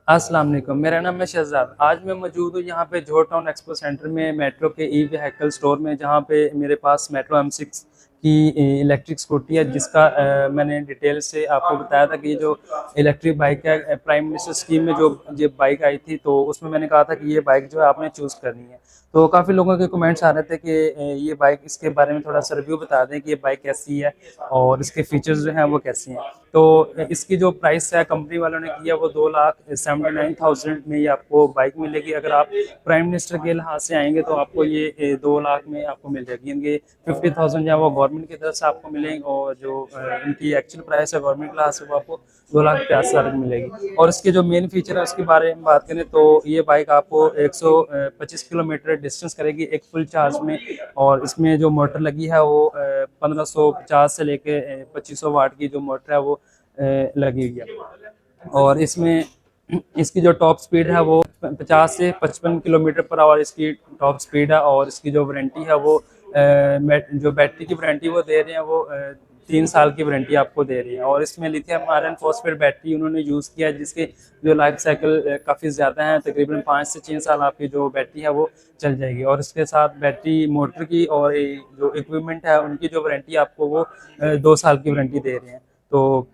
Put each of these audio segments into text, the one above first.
अस्सलाम वालेकुम, मेरा नाम है शहजाद। आज मैं मौजूद हूँ यहाँ पे जोहर टाउन एक्सपो सेंटर में मेट्रो के ई व्हीकल स्टोर में, जहाँ पे मेरे पास मेट्रो M6 की इलेक्ट्रिक स्कूटी है, जिसका मैंने डिटेल से आपको बताया था कि ये जो इलेक्ट्रिक बाइक है, प्राइम मिनिस्टर स्कीम में जो ये बाइक आई थी, तो उसमें मैंने कहा था कि ये बाइक जो है आपने चूज़ करनी है। तो काफ़ी लोगों के कमेंट्स आ रहे थे कि ये बाइक, इसके बारे में थोड़ा सा रिव्यू बता दें कि ये बाइक कैसी है और इसके फीचर्स जो हैं वो कैसे हैं। तो इसकी जो प्राइस है कंपनी वालों ने किया वो 2,79,000 में ये आपको बाइक मिलेगी। अगर आप प्राइम मिनिस्टर के लिहाज से आएंगे तो आपको ये 2 लाख में आपको मिल जाएगी। इनके 50,000 जो है वो गवर्नमेंट की तरफ से आपको मिलेंगे, और जो इनकी एक्चुअल प्राइस है गवर्नमेंट के लिहाज से वो आपको 2,50,000 मिलेगी। और इसके जो मेन फीचर है उसके बारे में बात करें तो ये बाइक आपको 125 किलोमीटर डिस्टेंस करेगी एक फुल चार्ज में। और इसमें जो मोटर लगी है वो 1550 से लेके 2500 वाट की जो मोटर है वो लगी हुई है। और इसमें इसकी जो टॉप स्पीड है वो 50 से 55 किलोमीटर पर आवर इसकी टॉप स्पीड है। और इसकी जो वारंटी है वो जो बैटरी की वारंटी वो दे रहे हैं वो 3 साल की वारंटी आपको दे रही है। और इसमें लिथियम आयरन फॉस्फेट बैटरी उन्होंने यूज़ किया है, जिसके जो लाइफ साइकिल काफ़ी ज़्यादा है, तकरीबन 5 से 6 साल आपकी जो बैटरी है वो चल जाएगी। और इसके साथ बैटरी, मोटर की और जो इक्विपमेंट है उनकी जो वारंटी आपको वो 2 साल की वारंटी दे रहे हैं। तो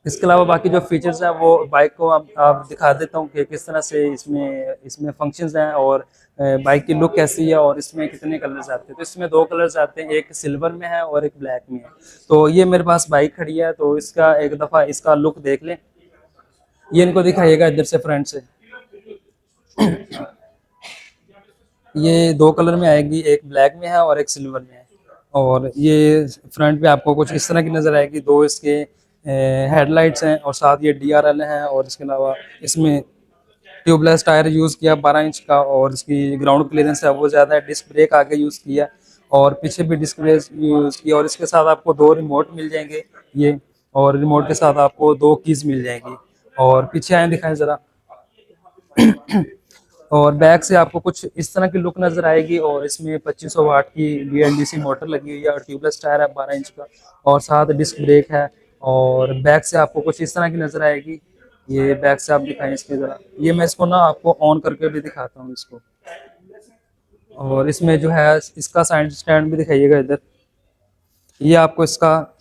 इसके अलावा बाकी जो फीचर्स हैं वो बाइक को आप दिखा देता हूँ कि किस तरह से इसमें इसमें फंक्शंस हैं, और बाइक की लुक कैसी है, और इसमें कितने कलर्स आते हैं। तो इसमें 2 कलर्स आते हैं, एक सिल्वर में है और एक ब्लैक में है। तो ये मेरे पास बाइक खड़ी है, तो इसका एक दफ़ा इसका लुक देख लें। ये इनको दिखाइएगा इधर से, फ्रंट से। ये 2 कलर में आएगी, एक ब्लैक में है और एक सिल्वर में है। और ये फ्रंट पे आपको कुछ इस तरह की नज़र आएगी। दो इसके हेडलाइट्स हैं और साथ ये DRL हैं। और इसके अलावा इसमें ट्यूबलेस टायर यूज़ किया 12 इंच का, और इसकी ग्राउंड क्लियरेंस है वो ज़्यादा है। डिस्क ब्रेक आगे यूज़ किया और पीछे भी डिस्क ब्रेक यूज़ किया। और इसके साथ आपको 2 रिमोट मिल जाएंगे ये, और रिमोट के साथ आपको 2 कीज़ मिल जाएंगी। और पीछे आए दिखाएं ज़रा। और बैक से आपको कुछ इस तरह की लुक नजर आएगी। और इसमें 2500 वाट की BLDC मोटर लगी हुई है, और ट्यूबलेस टायर है 12 इंच का, और साथ डिस्क ब्रेक है। और बैक से आपको कुछ इस तरह की नजर आएगी। ये बैक से आप दिखाएं इसके जरा। ये मैं इसको ना आपको ऑन करके भी दिखाता हूँ इसको। और इसमें जो है इसका साइड स्टैंड भी दिखाइएगा इधर। ये आपको इसका,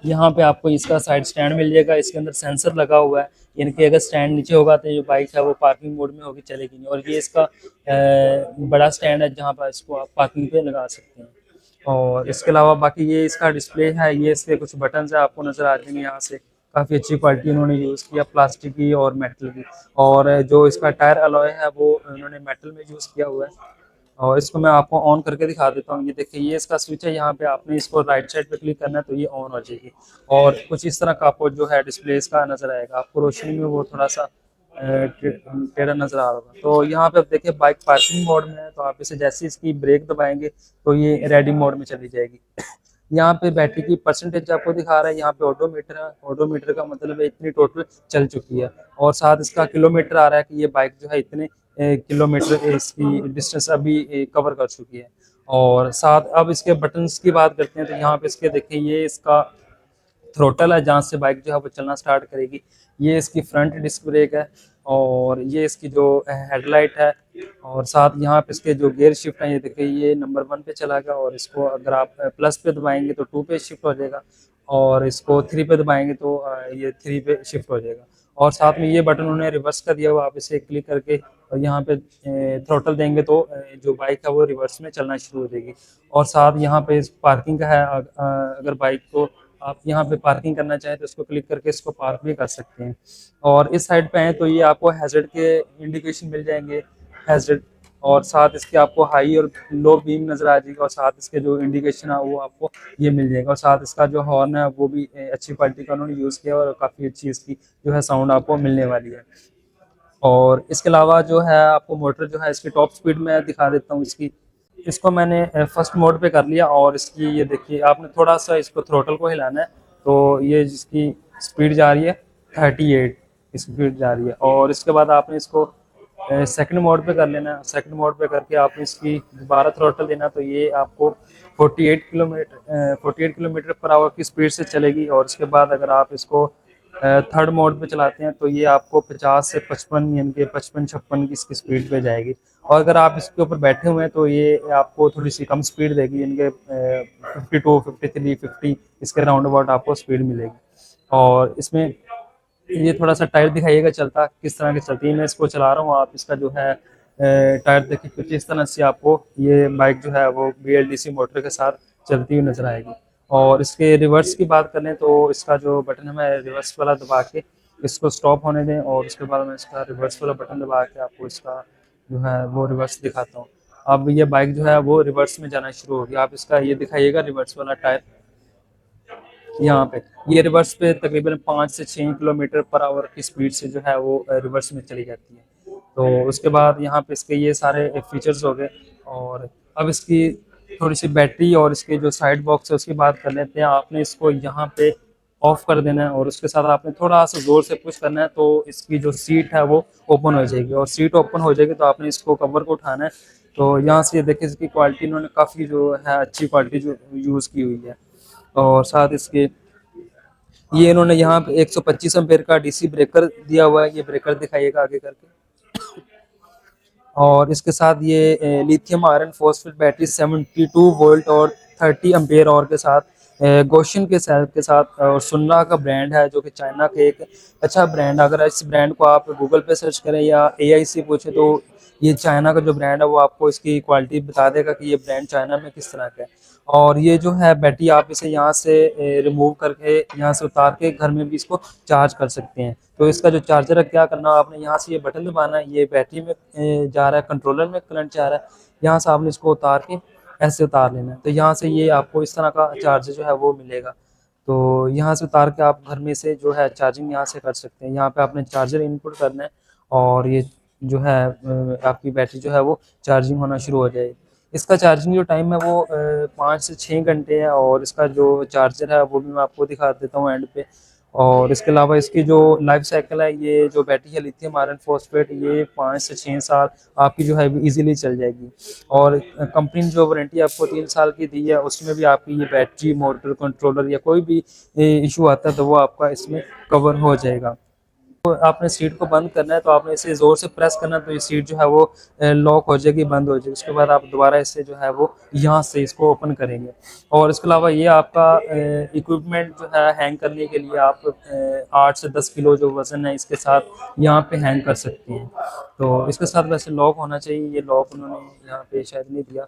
यहाँ पे आपको इसका साइड स्टैंड मिल जाएगा। इसके अंदर सेंसर लगा हुआ है, यानी कि अगर स्टैंड नीचे होगा तो जो बाइक है वो पार्किंग मोड में होगी, चलेगी नहीं। और ये इसका बड़ा स्टैंड है जहाँ पर इसको आप पार्किंग पे लगा सकते हैं। और इसके अलावा बाकी ये इसका डिस्प्ले है, ये इसके कुछ बटन है आपको नज़र आ जाएंगे यहाँ से। काफ़ी अच्छी क्वालिटी उन्होंने यूज़ किया, प्लास्टिक की और मेटल की। और जो इसका टायर अलॉय है वो उन्होंने मेटल में यूज़ किया हुआ है। और इसको मैं आपको ऑन करके दिखा देता हूँ। ये देखिए, ये इसका स्विच है, यहाँ पे आपने इसको राइट साइड पे क्लिक करना है तो ये ऑन हो जाएगी। और कुछ इस तरह का आपको जो है डिस्प्ले इसका नज़र आएगा। आपको रोशनी में वो थोड़ा सा टेढ़ा नज़र आ रहा होगा। तो यहाँ पे आप देखिए बाइक पार्किंग मोड में है, तो आप इसे जैसे इसकी ब्रेक दबाएंगे तो ये रेडी मोड में चली जाएगी। यहाँ पे बैटरी की परसेंटेज आपको दिखा रहा है, यहाँ पे ऑडोमीटर है। ऑडोमीटर का मतलब है इतनी टोटल चल चुकी है। और साथ इसका किलोमीटर आ रहा है कि ये बाइक जो है इतने किलोमीटर इसकी डिस्टेंस अभी कवर कर चुकी है। और साथ अब इसके बटन्स की बात करते हैं, तो यहाँ पे इसके देखिए ये इसका थ्रोटल है जहाँ से बाइक जो है वो चलना स्टार्ट करेगी। ये इसकी फ्रंट डिस्क ब्रेक है, और ये इसकी जो हेडलाइट है। और साथ यहाँ पे इसके जो गियर शिफ्ट है, ये देखिए ये नंबर 1 पे चला गया, और इसको अगर आप प्लस पे दबाएंगे तो 2 पे शिफ्ट हो जाएगा, और इसको 3 पे दबाएंगे तो ये 3 पे शिफ्ट हो जाएगा। और साथ में ये बटन उन्होंने रिवर्स का दिया हुआ, आप इसे क्लिक करके और यहाँ पे थ्रोटल देंगे तो जो बाइक है वो रिवर्स में चलना शुरू हो जाएगी। और साथ यहाँ पे पार्किंग का है, अगर बाइक को आप यहाँ पे पार्किंग करना चाहें तो इसको क्लिक करके इसको पार्क भी कर सकते हैं। और इस साइड पे हैं तो ये आपको हैजर्ड के इंडिकेशन मिल जाएंगे, हैजर्ड। और साथ इसके आपको हाई और लो बीम नज़र आ जाएगी, और साथ इसके जो इंडिकेशन है वो आपको ये मिल जाएगा। और साथ इसका जो हॉर्न है वो भी अच्छी क्वालिटी का उन्होंने यूज़ किया, और काफ़ी अच्छी इसकी जो है साउंड आपको मिलने वाली है। और इसके अलावा जो है आपको मोटर जो है इसकी टॉप स्पीड में दिखा देता हूँ इसकी। इसको मैंने फर्स्ट मोड पे कर लिया, और इसकी ये देखिए आपने थोड़ा सा इसको थ्रोटल को हिलाना है तो ये जिसकी स्पीड जा रही है 38 स्पीड जा रही है। और इसके बाद आपने इसको सेकंड मोड पे कर लेना है। सेकंड मोड पे करके आपने इसकी दोबारा थ्रोटल देना, तो ये आपको 48 किलोमीटर पर आवर की स्पीड से चलेगी। और उसके बाद अगर आप इसको थर्ड मोड पे चलाते हैं तो ये आपको 50 से 55 यानी कि 55-56 की इसकी स्पीड पे जाएगी। और अगर आप इसके ऊपर बैठे हुए हैं तो ये आपको थोड़ी सी कम स्पीड देगी, यानी कि 52, 53, 50 इसके राउंड अबाउट आपको स्पीड मिलेगी। और इसमें ये थोड़ा सा टायर दिखाइएगा चलता किस तरह की चलती है। मैं इसको चला रहा हूँ, आप इसका जो है टायर देखिए कुछ इस तरह से आपको ये बाइक जो है वो BLDC मोटर के साथ चलती हुई नजर आएगी। और इसके रिवर्स की बात करें तो इसका जो बटन है मैं रिवर्स वाला दबा के इसको स्टॉप होने दें, और उसके बाद मैं इसका रिवर्स वाला बटन दबा के आपको इसका जो है वो रिवर्स दिखाता हूँ। अब ये बाइक जो है वो रिवर्स में जाना शुरू होगी। आप इसका ये दिखाइएगा रिवर्स वाला टायर यहाँ पे, ये रिवर्स पे तकरीबन 5 से 6 किलोमीटर पर आवर की स्पीड से जो है वो रिवर्स में चली जाती है। तो उसके बाद यहाँ पे इसके ये सारे फीचर्स हो गए। और अब इसकी थोड़ी सी बैटरी और इसके जो साइड बॉक्स है उसकी बात कर लेते हैं। आपने इसको यहाँ पे ऑफ कर देना है और उसके साथ आपने थोड़ा सा जोर से पुश करना है तो इसकी जो सीट है वो ओपन हो जाएगी। और सीट ओपन हो जाएगी तो आपने इसको कवर को उठाना है। तो यहाँ से देखिए इसकी क्वालिटी इन्होंने काफ़ी जो है अच्छी क्वालिटी जो यूज़ की हुई है। और साथ इसके ये इन्होंने यहाँ पे 125 एम्पेयर का DC ब्रेकर दिया हुआ है। ये ब्रेकर दिखाइएगा आगे करके। और इसके साथ ये lithium iron phosphate battery 72 volt और 30 एम्पेयर और के साथ गोशन के सेल के साथ। और सुन्ना का ब्रांड है जो कि चाइना के एक अच्छा ब्रांड। अगर इस ब्रांड को आप गूगल पे सर्च करें या AI से पूछे तो ये चाइना का जो ब्रांड है वो आपको इसकी क्वालिटी बता देगा कि ये ब्रांड चाइना में किस तरह का है। और ये जो है बैटरी आप इसे यहाँ से रिमूव करके यहाँ से उतार के घर में भी इसको चार्ज कर सकते हैं। तो इसका जो चार्जर है क्या करना आपने यहाँ से ये बटन दबाना है, ये बैटरी में जा रहा है, कंट्रोलर में करंट जा रहा है, यहाँ से आपने इसको उतार के ऐसे उतार लेना है। तो यहाँ से ये आपको इस तरह का चार्जर जो है वो मिलेगा। तो यहाँ से उतार के आप घर में से जो है चार्जिंग यहाँ से कर सकते हैं। यहाँ पे आपने चार्जर इनपुट करना है और ये जो है आपकी बैटरी जो है वो चार्जिंग होना शुरू हो जाएगी। इसका चार्जिंग जो टाइम है वो 5 से 6 घंटे है। और इसका जो चार्जर है वो भी मैं आपको दिखा देता हूँ एंड पे। और इसके अलावा इसकी जो लाइफ साइकिल है, ये जो बैटरी है लिथियम आयरन फॉस्फेट, ये 5 से 6 साल आपकी जो है इजीली चल जाएगी। और कंपनी ने जो वारंटी आपको 3 साल की दी है उसमें भी आपकी ये बैटरी मोटर कंट्रोलर या कोई भी इशू आता है तो वो आपका इसमें कवर हो जाएगा। तो आपने सीट को बंद करना है तो आपने इसे ज़ोर से प्रेस करना है तो ये सीट जो है वो लॉक हो जाएगी, बंद हो जाएगी। उसके बाद आप दोबारा इसे जो है वो यहाँ से इसको ओपन करेंगे। और इसके अलावा ये आपका इक्विपमेंट जो है हैंग करने के लिए आप 8 से 10 किलो जो वज़न है इसके साथ यहाँ पे हैंग कर सकते हैं। तो इसके साथ वैसे लॉक होना चाहिए, ये लॉक उन्होंने यहाँ पे शायद नहीं दिया।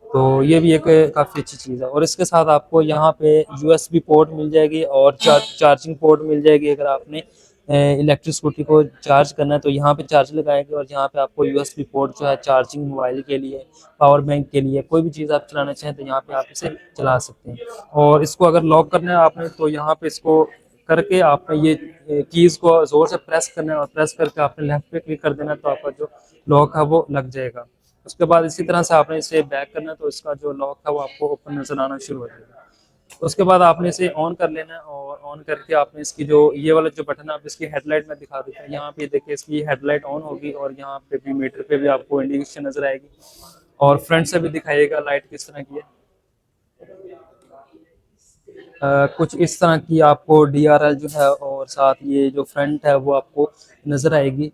तो ये भी एक काफ़ी अच्छी चीज़ है। और इसके साथ आपको यहाँ पे USB पोर्ट मिल जाएगी और चार्जिंग पोर्ट मिल जाएगी। अगर आपने इलेक्ट्रिक स्कूटी को चार्ज करना है तो यहाँ पे चार्ज लगाएंगे और यहाँ पे आपको USB पोर्ट जो है चार्जिंग मोबाइल के लिए, पावर बैंक के लिए, कोई भी चीज़ आप चलाना चाहें तो यहाँ पे आप इसे चला सकते हैं। और इसको अगर लॉक करना है आपने तो यहाँ पे इसको करके आपने ये कीज़ को ज़ोर से प्रेस करना है और प्रेस करके आपने लेफ्ट पे क्लिक कर देना तो आपका जो लॉक है वो लग जाएगा। उसके बाद इसी तरह से आपने इसे बैक करना है तो इसका जो लॉक है वो आपको ओपन नजर आना शुरू हो जाएगा। उसके बाद आपने इसे ऑन कर लेना है और ऑन करके आपने इसकी जो ये वाला जो बटन है आप इसकी हेडलाइट में दिखा देते हैं। यहाँ पे देखिए इसकी हेडलाइट ऑन होगी और यहाँ पे भी मीटर पे भी आपको इंडिकेशन नजर आएगी। और फ्रंट से भी दिखाइएगा लाइट किस तरह की है। कुछ इस तरह की आपको DRL जो है और साथ ये जो फ्रंट है वो आपको नज़र आएगी।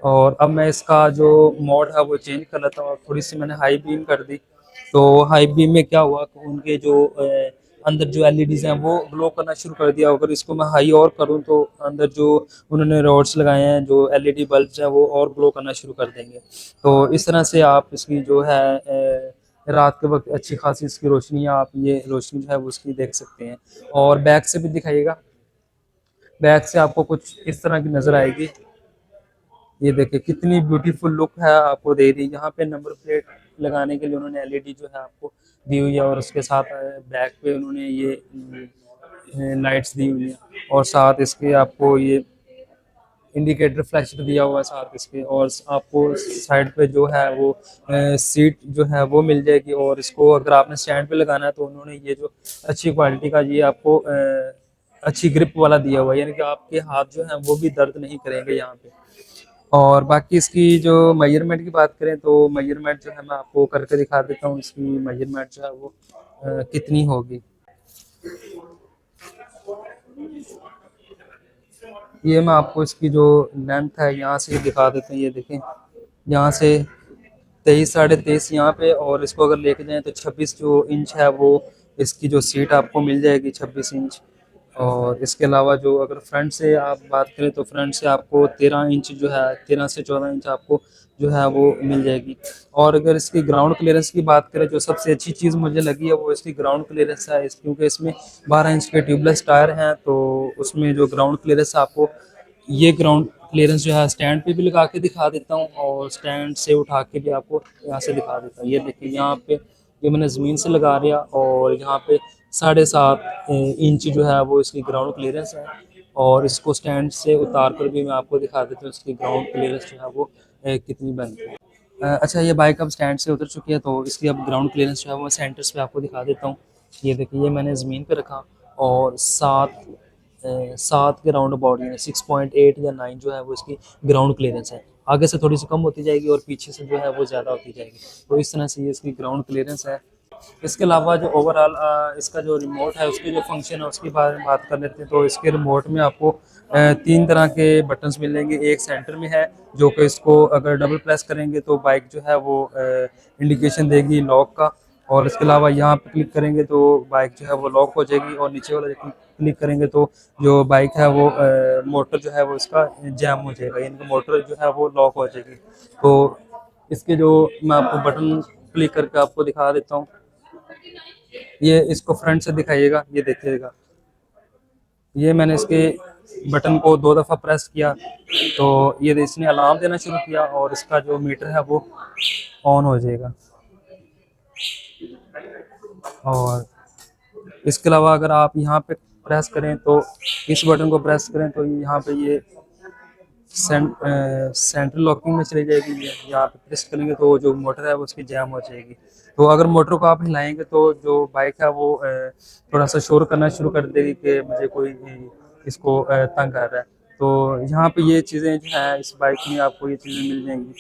और अब मैं इसका जो मोड है वो चेंज कर लेता हूँ और थोड़ी सी मैंने हाई बीम कर दी। तो हाई बीम में क्या हुआ कि उनके जो अंदर जो LEDs हैं वो ग्लो करना शुरू कर दिया। अगर इसको मैं हाई और करूँ तो अंदर जो उन्होंने रॉड्स लगाए हैं जो LED बल्ब्स हैं वो और ग्लो करना शुरू कर देंगे। तो इस तरह से आप इसकी जो है रात के वक्त अच्छी खासी इसकी रोशनी है, आप ये रोशनी जो है वो उसकी देख सकते हैं। और बैक से भी दिखाइएगा, बैक से आपको कुछ इस तरह की नज़र आएगी। ये देखिए कितनी ब्यूटीफुल लुक है आपको दे रही है। यहाँ पे नंबर प्लेट लगाने के लिए उन्होंने LED जो है आपको दी हुई है और उसके साथ बैक पे उन्होंने ये लाइट्स दी हुई है। और साथ इसके आपको ये इंडिकेटर फ्लैशर दिया हुआ है साथ इसके। और आपको साइड पे जो है वो सीट जो है वो मिल जाएगी। और इसको अगर आपने स्टैंड पे लगाना है तो उन्होंने ये जो अच्छी क्वालिटी का ये आपको अच्छी ग्रिप वाला दिया हुआ है, यानी कि आपके हाथ जो है वो भी दर्द नहीं करेंगे यहाँ पे। और बाकी इसकी जो मेजरमेंट की बात करें तो मेजरमेंट जो है मैं आपको करके दिखा देता हूँ इसकी मेजरमेंट जो है वो कितनी होगी। ये मैं आपको इसकी जो लेंथ है यहाँ से दिखा देते हैं। ये देखें, यहाँ से 23 साढ़े 23 यहाँ पे, और इसको अगर लेके जाएं तो 26 जो इंच है वो इसकी जो सीट आपको मिल जाएगी, 26 इंच। और इसके अलावा जो अगर फ्रंट से आप बात करें तो फ्रंट से आपको 13 इंच जो है, 13 से 14 इंच आपको जो है वो मिल जाएगी। और अगर इसकी ग्राउंड क्लियरेंस की बात करें, जो सबसे अच्छी चीज़ मुझे लगी है वो इसकी ग्राउंड क्लियरेंस है, क्योंकि इसमें 12 इंच के ट्यूबलेस टायर हैं, तो उसमें जो ग्राउंड क्लियरेंस आपको, ये ग्राउंड क्लियरेंस जो है स्टैंड पे भी लगा के दिखा देता हूँ और स्टैंड से उठा के भी आपको यहाँ से दिखा देता हूँ। ये देखिए यहाँ पे, ये मैंने ज़मीन से लगा दिया, और यहाँ पे 7.5 इंच जो है वो इसकी ग्राउंड क्लियरेंस है। और इसको स्टैंड से उतार कर भी मैं आपको दिखा देता हूँ इसकी ग्राउंड क्लियरेंस जो है वो कितनी बनती है। अच्छा, ये बाइक अब स्टैंड से उतर चुकी है, तो इसकी अब ग्राउंड क्लियरेंस जो है वो सेंटर्स पे आपको दिखा देता हूँ। ये देखिए, ये मैंने ज़मीन पे रखा, और 7 के राउंड अबाउट, यानी 6.8 या 9 जो है वो इसकी ग्राउंड क्लियरेंस है। आगे से थोड़ी सी कम होती जाएगी और पीछे से जो है वो ज़्यादा होती जाएगी, तो इस तरह से ये इसकी ग्राउंड क्लियरेंस है। इसके अलावा जो ओवरऑल इसका जो रिमोट है, उसके जो फंक्शन है उसके बारे में बात कर लेते हैं। तो इसके रिमोट में आपको 3 तरह के बटन्स मिलेंगे। एक सेंटर में है, जो कि इसको अगर डबल प्रेस करेंगे तो बाइक जो है वो इंडिकेशन देगी लॉक का। और इसके अलावा यहाँ पे क्लिक करेंगे तो बाइक जो है वो लॉक हो जाएगी, और नीचे वाला क्लिक करेंगे तो जो बाइक है वो मोटर जो है वो इसका जैम हो जाएगा, यानी मोटर जो है वो लॉक हो जाएगी। तो इसके जो मैं आपको बटन क्लिक करके आपको दिखा देता हूँ। ये इसको फ्रंट से दिखाइएगा, ये देखिएगा, ये मैंने इसके बटन को 2 दफ़ा प्रेस किया तो ये इसने अलार्म देना शुरू किया, और इसका जो मीटर है वो ऑन हो जाएगा। और इसके अलावा अगर आप यहाँ पे प्रेस करें, तो इस बटन को प्रेस करें तो यहाँ पे ये सेंट्रल लॉकिंग में चली जाएगी। ये यहाँ पे प्रेस करेंगे तो जो मोटर है वो उसकी जैम हो जाएगी। तो अगर मोटर को आप हिलाएंगे तो जो बाइक है वो थोड़ा सा शोर करना शुरू कर देगी कि मुझे कोई इसको तंग कर रहा है। तो यहाँ पे ये चीज़ें जो है इस बाइक में आपको ये चीज़ें मिल जाएंगी।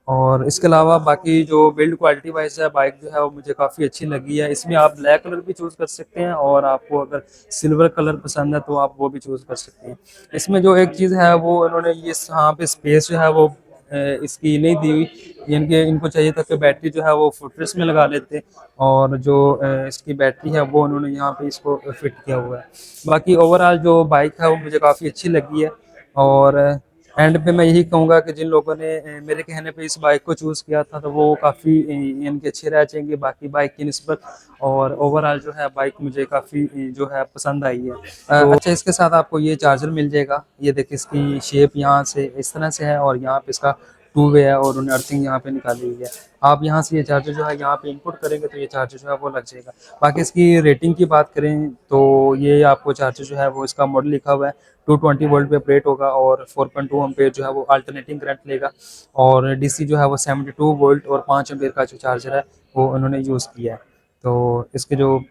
और इसके अलावा बाकी जो बिल्ड क्वालिटी वाइज है, बाइक जो है वो मुझे काफ़ी अच्छी लगी है। इसमें आप ब्लैक कलर भी चूज़ कर सकते हैं, और आपको अगर सिल्वर कलर पसंद है तो आप वो भी चूज़ कर सकते हैं। इसमें जो एक चीज़ है वो इन्होंने ये यहाँ पे स्पेस जो है वो इसकी नहीं दी हुई, यानी कि इनको चाहिए था कि बैटरी जो है वो फुटरेस्ट में लगा लेते, और जो इसकी बैटरी है वो उन्होंने यहाँ पे इसको फिट किया हुआ है। बाकी ओवरऑल जो बाइक है वो मुझे काफ़ी अच्छी लगी है। और एंड पे मैं यही कहूँगा कि जिन लोगों ने मेरे कहने पे इस बाइक को चूज़ किया था, तो वो काफ़ी इनके अच्छे रह जाएंगे बाकी बाइक की निस्बत। और ओवरऑल जो है बाइक मुझे काफ़ी जो है पसंद आई है। अच्छा, इसके साथ आपको ये चार्जर मिल जाएगा। ये देखिए, इसकी शेप यहाँ से इस तरह से है, और यहाँ पे इसका 2 वे है, और उन्हें अर्थिंग यहाँ पे निकाली हुई है। आप यहाँ से ये चार्जर जो है यहाँ पे इनपुट करेंगे तो ये चार्जर जो है वो लग जाएगा। बाकी इसकी रेटिंग की बात करें तो ये आपको चार्जर जो है वो, इसका मॉडल लिखा हुआ है 220 वोल्ट पे ऑपरेट होगा, और 4.2 एम्पेयर जो है वो अल्टरनेटिंग करंट लेगा, और डीसी जो है वो 72 वोल्ट और 5 एम्पेयर का जो चार्जर है वो उन्होंने यूज़ किया है। तो इसके जो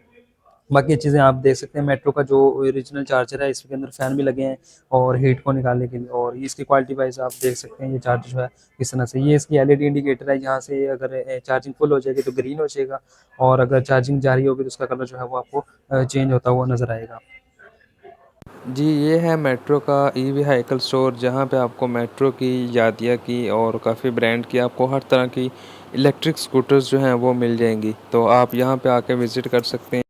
बाकी चीज़ें आप देख सकते हैं, मेट्रो का जो ओरिजिनल चार्जर है इसके अंदर फ़ैन भी लगे हैं और हीट को निकालने के लिए। और ये इसकी क्वालिटी वाइज आप देख सकते हैं ये चार्जर जो है किस तरह से, ये इसकी एलईडी इंडिकेटर है, यहाँ से अगर चार्जिंग फुल हो जाएगी तो ग्रीन हो जाएगा, और अगर चार्जिंग जारी होगी तो उसका कलर जो है वो आपको चेंज होता हुआ नज़र आएगा। जी, ये है मेट्रो का ई व्हीकल स्टोर, जहाँ पे आपको मेट्रो की, यादिया की और काफ़ी ब्रांड की, आपको हर तरह की इलेक्ट्रिक स्कूटर्स जो हैं वो मिल जाएंगी। तो आप यहाँ पे आके विज़िट कर सकते हैं।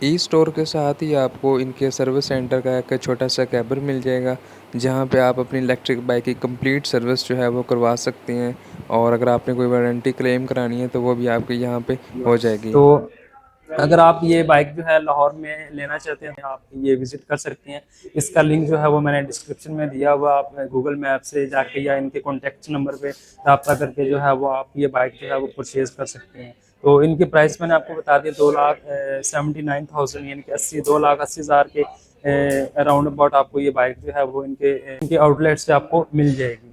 ई स्टोर के साथ ही आपको इनके सर्विस सेंटर का एक छोटा सा कैबिन मिल जाएगा, जहाँ पे आप अपनी इलेक्ट्रिक बाइक की कंप्लीट सर्विस जो है वो करवा सकते हैं। और अगर आपने कोई वारंटी क्लेम करानी है तो वो भी आपके यहाँ पे हो जाएगी। तो अगर आप ये बाइक जो है लाहौर में लेना चाहते हैं तो आप ये विज़िट कर सकते हैं। इसका लिंक जो है वो मैंने डिस्क्रिप्शन में दिया हुआ, आप गूगल मैप से जाके या इनके कॉन्टैक्ट नंबर पे रब्ता करके जो है वो आप ये बाइक जो है वो परचेज़ कर सकते हैं। तो इनके प्राइस मैंने आपको बता दिया, 2,79,000 यानी कि 2,80,000 के अराउंड अबाउट आपको ये बाइक जो है वो इनके आउटलेट से आपको मिल जाएगी।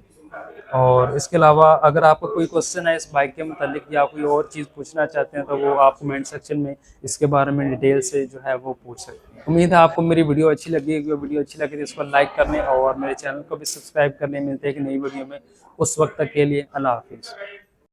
और इसके अलावा अगर आपका कोई क्वेश्चन है इस बाइक के मतलब, या कोई और चीज़ पूछना चाहते हैं तो वो आप कमेंट सेक्शन में इसके बारे में डिटेल से जो है वो पूछ सकते हैं। उम्मीद है आपको मेरी वीडियो अच्छी लगी। वीडियो अच्छी लगी तो इसको लाइक करने और मेरे चैनल को भी सब्सक्राइब करने। मिलते हैं एक नई वीडियो में, उस वक्त तक के लिए अल्लाह हाफिज़।